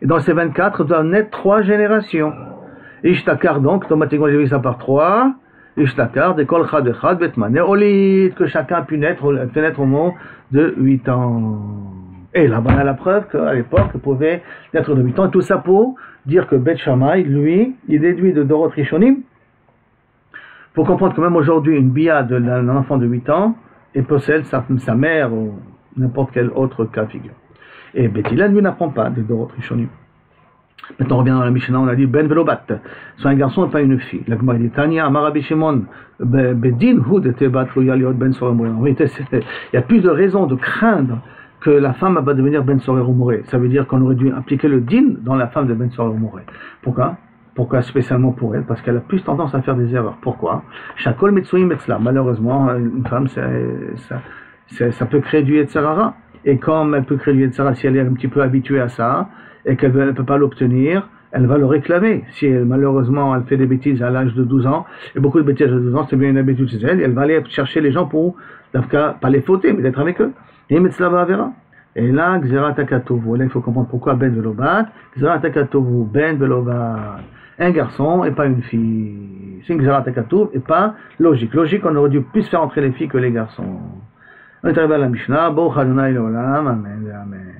Speaker 1: Et dans ces 24 doivent naître 3 générations. Ishtakar, donc, automatiquement j'ai vu ça par 3. Ishtakar, de Kol Chad Echad, Betmane, Olit, que chacun peut naître au moment de 8 ans. Et là, on a la preuve qu'à l'époque, il pouvait naître de 8 ans. Et tout ça pour dire que Bet Shammai, lui, il déduit de Dorot Rishonim, pour comprendre que même aujourd'hui, une bia d'un enfant de 8 ans, et possède sa mère ou n'importe quel autre cas de figure. Et Bethilah, lui, n'apprend pas de Dorot Rishonim. Maintenant, on revient dans la Mishnah, on a dit Ben Velobat, soit un garçon et pas une fille. La Gemara dit Tanya, Amarabi Shimon, Bedin, Hud, Tebat, Loyaliot, Ben Soremoré. En réalité, il y a plus de raisons de craindre que la femme va devenir Ben Soremoré. Ça veut dire qu'on aurait dû appliquer le din dans la femme de Ben Soremoré. Pourquoi? Pourquoi spécialement pour elle? Parce qu'elle a plus tendance à faire des erreurs. Pourquoi? Shakol Metsuim Metzla. Malheureusement, une femme, ça peut créer du Yetzirara. Et comme elle peut créer du Yetzirara, si elle est un petit peu habituée à ça, et qu'elle ne peut pas l'obtenir, elle va le réclamer. Si malheureusement elle fait des bêtises à l'âge de 12 ans, et beaucoup de bêtises à 12 ans, c'est bien une habitude chez elle, et elle va aller chercher les gens pour, pas les fauter, mais d'être avec eux. Et Metzlava Avera. Et là, Gzerat Akatovu. Là, il faut comprendre pourquoi Ben Velobat. Gzerat Akatovu, Ben Velobat. Un garçon et pas une fille. C'est une Gzerat Akatovu et pas logique. Logique, on aurait dû plus faire entrer les filles que les garçons. On est arrivé à la Mishnah. Bo Chadonai Leolam. Amen. Amen.